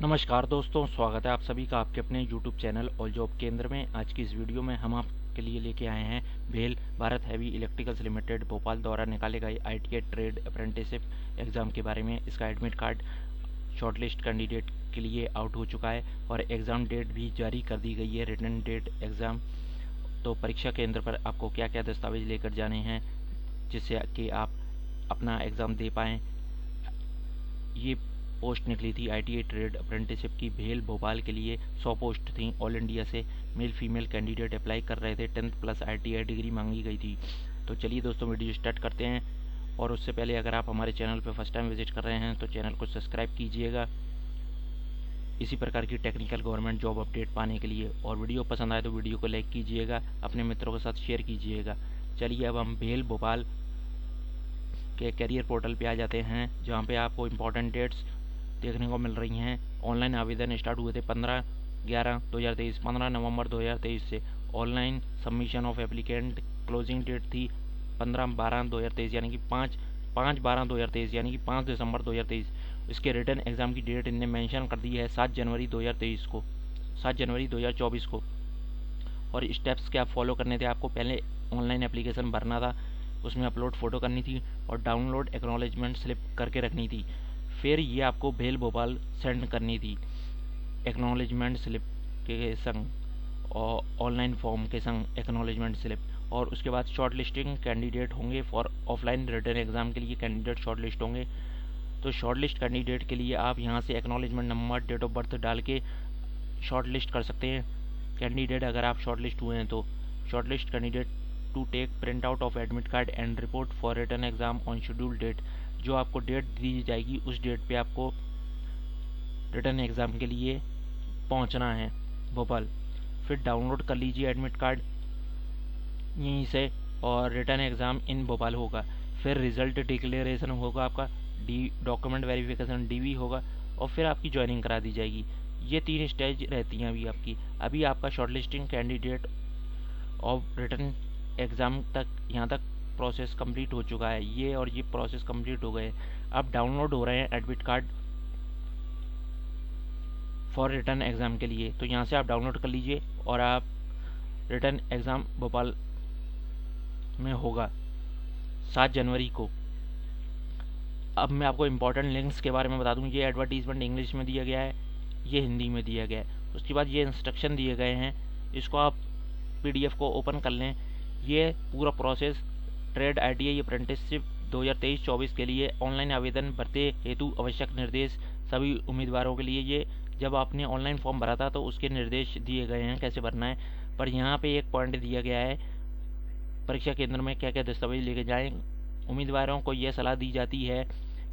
नमस्कार दोस्तों, स्वागत है आप सभी का आपके अपने YouTube चैनल ऑल जॉब केंद्र में। आज की इस वीडियो में हम आपके लिए लेके आए हैं भेल Bharat heavy electricals limited Bhopal द्वारा निकाले गए ITI ट्रेड अप्रेंटिसशिप एग्ज़ाम के बारे में। इसका एडमिट कार्ड शॉर्टलिस्ट कैंडिडेट के लिए आउट हो चुका है और एग्ज़ाम डेट भी जारी कर दी गई है, रिटन डेट एग्ज़ाम। तो परीक्षा केंद्र पर आपको क्या क्या दस्तावेज लेकर जाने हैं जिससे कि आप अपना एग्ज़ाम दे पाएँ। ये पोस्ट निकली थी ITI ट्रेड अप्रेंटिसशिप की भेल भोपाल के लिए। 100 पोस्ट थी। ऑल इंडिया से मेल फीमेल कैंडिडेट अप्लाई कर रहे थे। 10th प्लस ITI डिग्री मांगी गई थी। तो चलिए दोस्तों वीडियो स्टार्ट करते हैं। और उससे पहले अगर आप हमारे चैनल पर फर्स्ट टाइम विजिट कर रहे हैं तो चैनल को सब्सक्राइब कीजिएगा इसी प्रकार की टेक्निकल गवर्नमेंट जॉब अपडेट पाने के लिए। और वीडियो पसंद आए तो वीडियो को लाइक कीजिएगा, अपने मित्रों के साथ शेयर कीजिएगा। चलिए अब हम भेल भोपाल के करियर पोर्टल पे आ जाते हैं, जहाँ पे आपको इम्पोर्टेंट डेट्स देखने को मिल रही हैं। ऑनलाइन आवेदन स्टार्ट हुए थे 15/11/2023, 15 नवंबर 2023 से। Online submission of applicant closing date थी 15/12/2023 यानी कि 5/12/2023 यानी कि 5 दिसंबर 2023। इसके रिटन एग्ज़ाम की डेट इनने मेंशन कर दी है 7 जनवरी 2023 को, 7 जनवरी 2024 को। और स्टेप्स क्या फॉलो करने थे आपको? पहले ऑनलाइन एप्लीकेशन भरना था, उसमें अपलोड फ़ोटो करनी थी और डाउनलोड एक्नॉलेजमेंट स्लिप करके रखनी थी। फिर ये आपको भेल भोपाल सेंड करनी थी एक्नॉलेजमेंट स्लिप के संग और ऑनलाइन फॉर्म के संग एक्नॉलेजमेंट स्लिप। और उसके बाद शॉर्ट लिस्टिंग कैंडिडेट होंगे फॉर ऑफलाइन रिटन एग्ज़ाम के लिए कैंडिडेट शॉर्ट लिस्ट होंगे। तो शॉर्ट लिस्ट कैंडिडेट के लिए आप यहाँ से acknowledgement number, date of birth डाल के शॉर्ट लिस्ट कर सकते हैं कैंडिडेट। अगर आप शॉर्ट लिस्ट हुए हैं तो short list candidate to take print out of admit card and report for written exam on schedule date. जो आपको डेट दी जाएगी उस डेट पे आपको रिटन एग्ज़ाम के लिए पहुंचना है भोपाल। फिर डाउनलोड कर लीजिए एडमिट कार्ड यहीं से और रिटन एग्ज़ाम इन भोपाल होगा। फिर रिज़ल्ट डिक्लेरेशन होगा आपका, डॉक्यूमेंट वेरिफिकेशन DV होगा और फिर आपकी ज्वाइनिंग करा दी जाएगी। ये 3 स्टेज रहती हैं अभी आपकी। अभी आपका शॉर्टलिस्टिंग कैंडिडेट और रिटन एग्ज़ाम तक यहाँ तक प्रोसेस कंप्लीट हो चुका है ये, और ये प्रोसेस कंप्लीट हो गए। अब डाउनलोड हो रहे हैं admit card for written exam के लिए। तो यहाँ से आप डाउनलोड कर लीजिए और आप रिटर्न एग्ज़ाम भोपाल में होगा 7 जनवरी को। अब मैं आपको इम्पोर्टेंट लिंक्स के बारे में बता दूँ। ये एडवर्टीजमेंट इंग्लिश में दिया गया है, ये हिंदी में दिया गया है। उसके बाद ये इंस्ट्रक्शन दिए गए हैं, इसको आप PDF को ओपन कर लें। ये पूरा प्रोसेस ट्रेड ITI अप्रेंटिसशिप 2023-24 के लिए ऑनलाइन आवेदन भरते हेतु आवश्यक निर्देश सभी उम्मीदवारों के लिए। ये जब आपने ऑनलाइन फॉर्म भरा था तो उसके निर्देश दिए गए हैं कैसे भरना है। पर यहाँ पे एक पॉइंट दिया गया है, परीक्षा केंद्र में क्या क्या दस्तावेज लेके जाएं। उम्मीदवारों को यह सलाह दी जाती है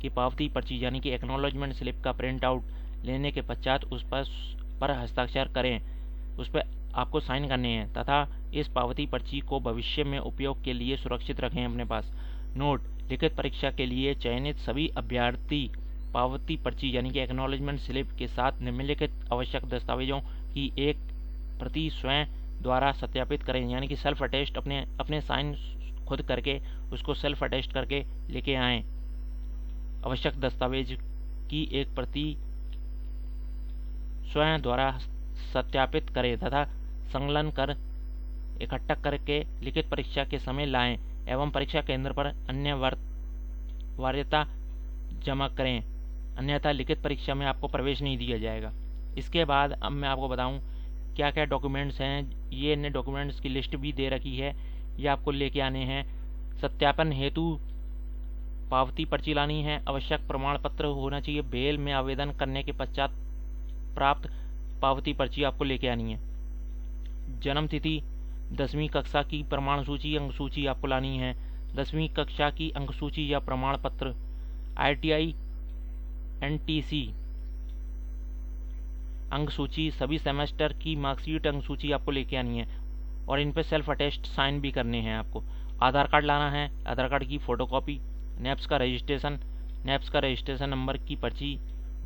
कि पावती पर्ची यानी कि एक्नॉलेजमेंट स्लिप का प्रिंट आउट लेने के पश्चात उस पर हस्ताक्षर करें, उस पर आपको साइन करने हैं तथा इस पावती पर्ची को भविष्य में उपयोग के लिए सुरक्षित रखें अपने पास। नोट: लिखित परीक्षा के लिए चयनित सभी अभ्यर्थी पावती पर्ची यानी कि एक्नॉलेजमेंट स्लिप के साथ निम्नलिखित आवश्यक दस्तावेजों की एक प्रति स्वयं द्वारा सत्यापित करें, यानी कि सेल्फ अटेस्ट अपने साइन खुद करके उसको सेल्फ अटेस्ट करके लेके आएँ। आवश्यक दस्तावेज की एक प्रति स्वयं द्वारा सत्यापित करें तथा संकलन कर इकट्ठा करके लिखित परीक्षा के समय लाएं एवं परीक्षा केंद्र पर अन्य वरीयता जमा करें, अन्यथा लिखित परीक्षा में आपको प्रवेश नहीं दिया जाएगा। इसके बाद अब मैं आपको बताऊं क्या क्या डॉक्यूमेंट्स हैं। ये इन्हें डॉक्यूमेंट्स की लिस्ट भी दे रखी है, ये आपको लेके आने हैं। सत्यापन हेतु पावती पर्ची लानी है, आवश्यक प्रमाण पत्र होना चाहिए। भेल में आवेदन करने के पश्चात प्राप्त पावती पर्ची आपको लेके आनी है। जन्म तिथि, 10वीं कक्षा की प्रमाण सूची अंक सूची आपको लानी है। 10वीं कक्षा की अंक सूची या प्रमाण पत्र, ITI NTC अंक सूची, सभी सेमेस्टर की मार्कशीट अंक सूची आपको लेके आनी है और इन पर सेल्फ अटेस्ट साइन भी करने हैं आपको। आधार कार्ड लाना है, आधार कार्ड की फोटोकॉपी, नेप्स का रजिस्ट्रेशन नंबर की पर्ची,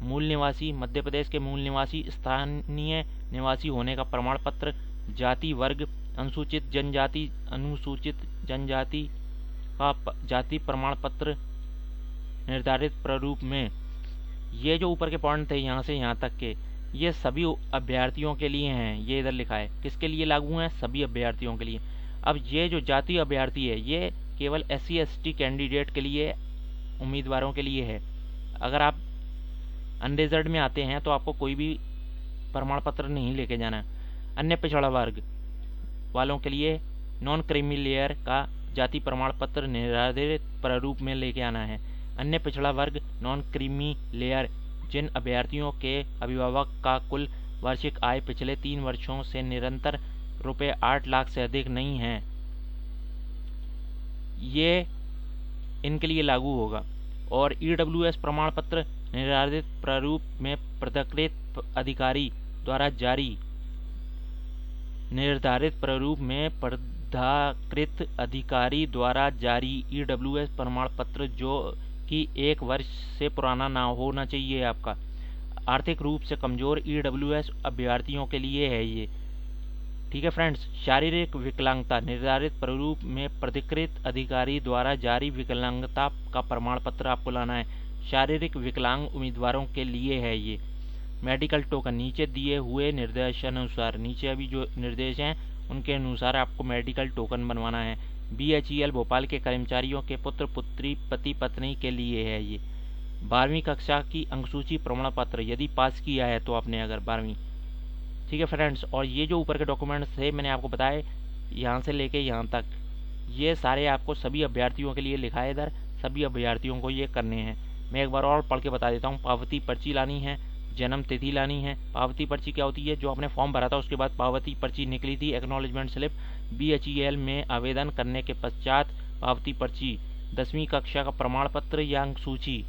मूल निवासी, मध्य प्रदेश के मूल निवासी, स्थानीय निवासी होने का प्रमाण पत्र, जाति वर्ग, अनुसूचित जनजाति का जाति प्रमाण पत्र निर्धारित प्रारूप में ये जो ऊपर के पॉइंट थे यहाँ से यहाँ तक के, ये सभी अभ्यर्थियों के लिए हैं। ये इधर लिखा है किसके लिए लागू हैं, सभी अभ्यर्थियों के लिए। अब ये जो जातीय अभ्यर्थी है ये केवल SC ST कैंडिडेट के लिए, उम्मीदवारों के लिए है। अगर आप अनरिजर्व्ड में आते हैं तो आपको कोई भी प्रमाण पत्र नहीं लेके जाना। अन्य पिछड़ा वर्ग वालों के लिए नॉन क्रीमी लेयर का जाति प्रमाण पत्र निर्धारित प्रारूप में लेके आना है। अन्य पिछड़ा वर्ग नॉन क्रीमी लेयर जिन अभ्यर्थियों के अभिभावक का कुल वार्षिक आय पिछले 3 वर्षों से निरंतर रुपये 8 लाख से अधिक नहीं है, ये इनके लिए लागू होगा। और EWS प्रमाण पत्र निर्धारित प्रारूप में पृथकृत अधिकारी द्वारा जारी, निर्धारित प्रारूप में पृथकृत अधिकारी द्वारा जारी EWS प्रमाण पत्र जो कि 1 वर्ष से पुराना ना होना चाहिए आपका। आर्थिक रूप से कमजोर EWS अभ्यर्थियों के लिए है ये, ठीक है फ्रेंड्स। शारीरिक विकलांगता निर्धारित प्रारूप में पृथकृत अधिकारी द्वारा जारी विकलांगता का प्रमाण पत्र आपको लाना है। शारीरिक विकलांग उम्मीदवारों के लिए है ये। मेडिकल टोकन नीचे दिए हुए निर्देशानुसार, नीचे अभी जो निर्देश हैं उनके अनुसार आपको मेडिकल टोकन बनवाना है। BHEL भोपाल के कर्मचारियों के पुत्र पुत्री पति पत्नी के लिए है ये। 12वीं कक्षा की अंकसूची प्रमाण पत्र यदि पास किया है तो आपने अगर 12वीं, ठीक है फ्रेंड्स। और ये जो ऊपर के डॉक्यूमेंट्स थे मैंने आपको बताए यहाँ से लेके यहाँ तक, ये सारे आपको सभी अभ्यर्थियों के लिए लिखा है इधर, सभी अभ्यर्थियों को ये करने हैं। मैं एक बार और पढ़ के बता देता हूँ। पावती पर्ची लानी है, जन्म तिथि लानी है। पावती पर्ची क्या होती है, जो आपने फॉर्म भरा था उसके बाद पावती पर्ची निकली थी, एक्नॉलेजमेंट स्लिप। BHEL में आवेदन करने के पश्चात पावती पर्ची, 10वीं कक्षा का प्रमाण पत्र या अंकसूची,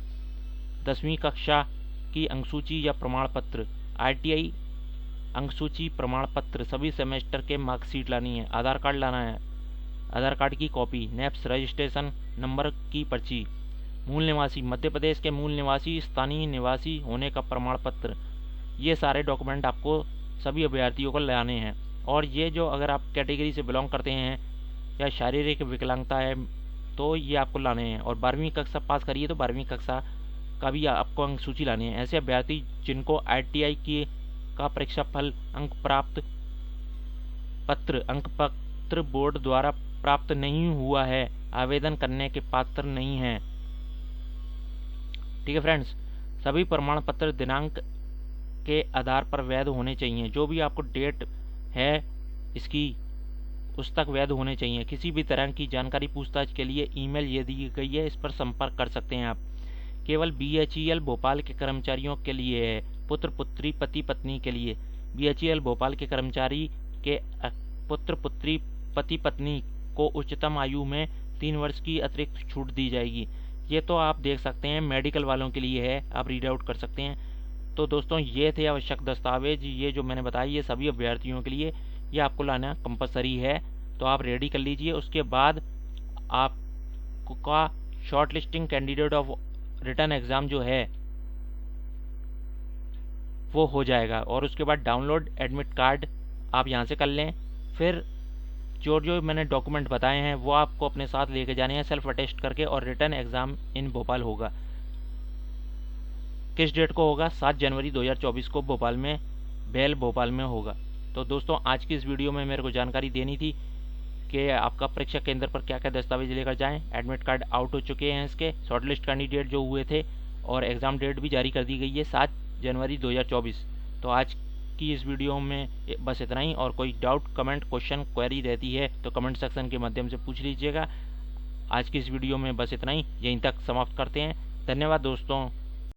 10वीं कक्षा की अंकसूची या प्रमाण पत्र, ITI अंकसूची प्रमाण पत्र, सभी सेमेस्टर के मार्कशीट लानी है। आधार कार्ड लाना है, आधार कार्ड की कॉपी, NAPS रजिस्ट्रेशन नंबर की पर्ची। मूल निवासी, मध्य प्रदेश के मूल निवासी, स्थानीय निवासी होने का प्रमाण पत्र, ये सारे डॉक्यूमेंट आपको सभी अभ्यर्थियों को लाने हैं। और ये जो अगर आप कैटेगरी से बिलोंग करते हैं या शारीरिक विकलांगता है तो ये आपको लाने हैं। और 12वीं कक्षा पास करिए तो 12वीं कक्षा का भी आपको अंक सूची लानी है। ऐसे अभ्यर्थी जिनको ITI की का परीक्षा फल अंक पत्र बोर्ड द्वारा प्राप्त नहीं हुआ है, आवेदन करने के पात्र नहीं हैं, ठीक है फ्रेंड्स। सभी प्रमाण पत्र दिनांक के आधार पर वैध होने चाहिए। जो भी आपको डेट है इसकी उस तक वैध होने चाहिए। किसी भी तरह की जानकारी पूछताछ के लिए ईमेल ये दी गई है, इस पर संपर्क कर सकते हैं आप। केवल BHEL भोपाल के कर्मचारियों के लिए है, पुत्र पुत्री पति पत्नी के लिए। BHEL भोपाल के कर्मचारी के पुत्र पुत्री पति पत्नी को उच्चतम आयु में 3 वर्ष की अतिरिक्त छूट दी जाएगी। ये तो आप देख सकते हैं मेडिकल वालों के लिए है, आप रीड आउट कर सकते हैं। तो दोस्तों ये थे आवश्यक दस्तावेज, ये जो मैंने बताया ये सभी अभ्यर्थियों के लिए ये आपको लाना कंपलसरी है, तो आप रेडी कर लीजिए। उसके बाद आपका short listing candidate of written exam जो है वो हो जाएगा। और उसके बाद डाउनलोड एडमिट कार्ड आप यहाँ से कर लें। फिर जो मैंने डॉक्यूमेंट बताए हैं वो आपको अपने साथ लेके जाने हैं सेल्फ अटेस्ट करके। और रिटर्न एग्ज़ाम इन भोपाल होगा, किस डेट को होगा, 7 जनवरी 2024 को भोपाल में, भेल भोपाल में होगा। तो दोस्तों आज की इस वीडियो में मेरे को जानकारी देनी थी कि आपका परीक्षा केंद्र पर क्या क्या दस्तावेज लेकर जाएं। एडमिट कार्ड आउट हो चुके हैं इसके, शॉर्टलिस्ट कैंडिडेट जो हुए थे, और एग्ज़ाम डेट भी जारी कर दी गई है 7 जनवरी 2024। तो आज की इस वीडियो में बस इतना ही। और कोई डाउट कमेंट क्वेश्चन क्वेरी रहती है तो कमेंट सेक्शन के माध्यम से पूछ लीजिएगा। आज की इस वीडियो में बस इतना ही, यहीं तक समाप्त करते हैं। धन्यवाद दोस्तों।